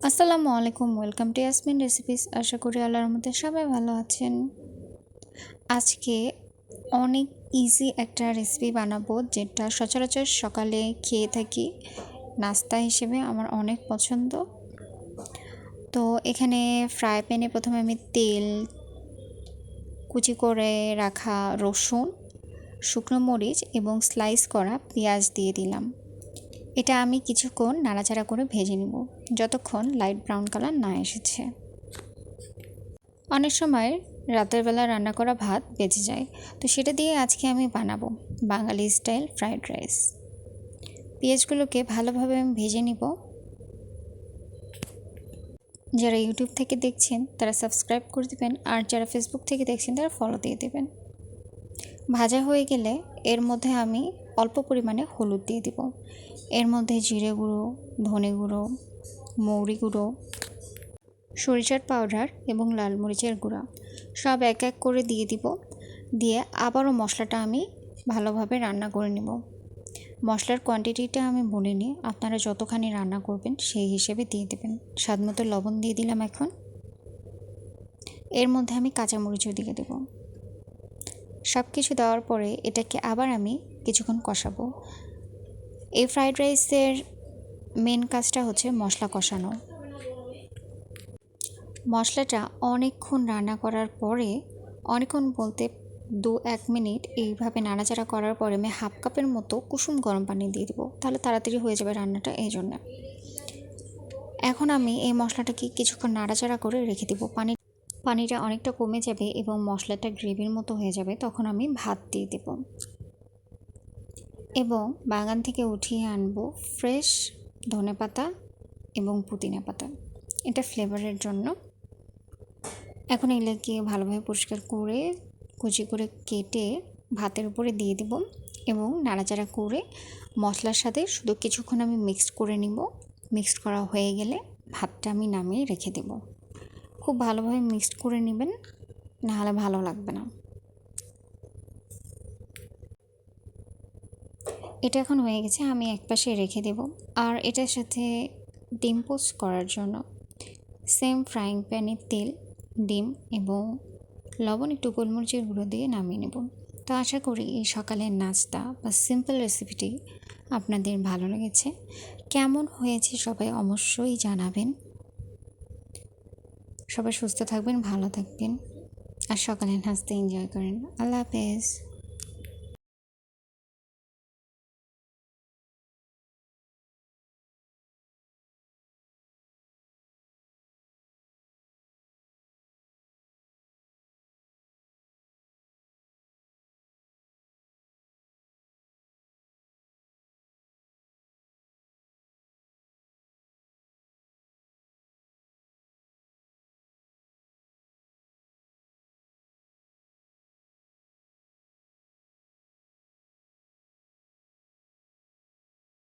আসসালামু আলাইকুম, welcome to Yasmin recipes. আশা করি আল্লাহর মধ্যে সবাই ভালো আছেন। আজকে অনেক ইজি একটা রেসিপি বানাবো, যেটা সচরাচর সকালে খেয়ে থাকি নাস্তা হিসেবে, আমার অনেক পছন্দ। তো এখানে ফ্রাই প্যানে প্রথমে আমি তেল, কুচি করে রাখা রসুন, শুকনো মরিচ এবং স্লাইস করা পেঁয়াজ দিয়ে দিলাম। এটা আমি কিছুক্ষণ নাড়াচাড়া করে ভেজে নিব, যতক্ষণ লাইট ব্রাউন কালার না এসেছে। অনেক সময় রাতের বেলা রান্না করা ভাত বেঁচে যায়, তো সেটা দিয়ে আজকে আমি বানাবো বাঙালি স্টাইল ফ্রাইড রাইস। পেঁয়াজগুলোকে ভালোভাবে আমি ভেজে নিব। যারা ইউটিউব থেকে দেখছেন তারা সাবস্ক্রাইব করে দেবেন, আর যারা ফেসবুক থেকে দেখছেন তারা ফলো দিয়ে দেবেন। ভাজা হয়ে গেলে এর মধ্যে আমি অল্প পরিমাণে হলুদ দিয়ে দিব। এর মধ্যে জিরে গুঁড়ো, ধনে গুঁড়ো, মৌরি গুঁড়ো, সরিষার পাউডার এবং লাল মরিচের গুঁড়া সব এক এক করে দিয়ে দিব। দিয়ে আবারও মশলাটা আমি ভালোভাবে রান্না করে নেব। মশলার কোয়ান্টিটিটা আমি বলে নিই, আপনারা যতখানি রান্না করবেন সেই হিসেবে দিয়ে দেবেন। স্বাদ মতো লবণ দিয়ে দিলাম। এখন এর মধ্যে আমি কাঁচামরিচও দিয়ে দেব। সব কিছু দেওয়ার পরে এটাকে আবার আমি কিছুক্ষণ কষাবো। এই ফ্রাইড রাইসের মেন কাজটা হচ্ছে মশলা কষানো। মশলাটা অনেকক্ষণ রান্না করার পরে, অনেকক্ষণ বলতে 2-1 মিনিট এইভাবে নাড়াচাড়া করার পরে আমি হাফ কাপের মতো কুসুম গরম পানি দিয়ে দেবো, তাহলে তাড়াতাড়ি হয়ে যাবে রান্নাটা, এই জন্য। এখন আমি এই মশলাটাকে কিছুক্ষণ নাড়াচাড়া করে রেখে দেবো। পানিটা অনেকটা কমে যাবে এবং মশলাটা গ্রেভির মতো হয়ে যাবে, তখন আমি ভাত দিয়ে দেব এবং বাগান থেকে উঠিয়ে আনবো ফ্রেশ ধনেপাতা এবং পুদিনা পাতা, এটা ফ্লেভারের জন্য। এখন এগুলোকে ভালোভাবে পরিষ্কার করে কুচি করে কেটে ভাতের উপরে দিয়ে দিব এবং নাড়াচাড়া করে মশলার সাথে শুধু কিছুক্ষণ আমি মিক্সড করে নিব। মিক্সড করা হয়ে গেলে ভাতটা আমি নামিয়ে রেখে দেব। খুব ভালোভাবে মিক্সড করে নেবেন, নাহলে ভালো লাগবে না। এটা এখন হয়ে গেছে, আমি একপাশে রেখে দেব। আর এটার সাথে ডিম পোস্ট করার জন্য সেম ফ্রাইং প্যানে তেল, ডিম এবং লবণ, একটু গোলমরিচের গুঁড়ো দিয়ে নামিয়ে নেব। তো আশা করি এই সকালের নাস্তা বা সিম্পল রেসিপিটি আপনাদের ভালো লেগেছে। কেমন হয়েছে সবাই অবশ্যই জানাবেন। সবাই সুস্থ থাকবেন, ভালো থাকবেন, আর সকালের নাস্তা এনজয় করেন। আল্লাহ হাফেজ।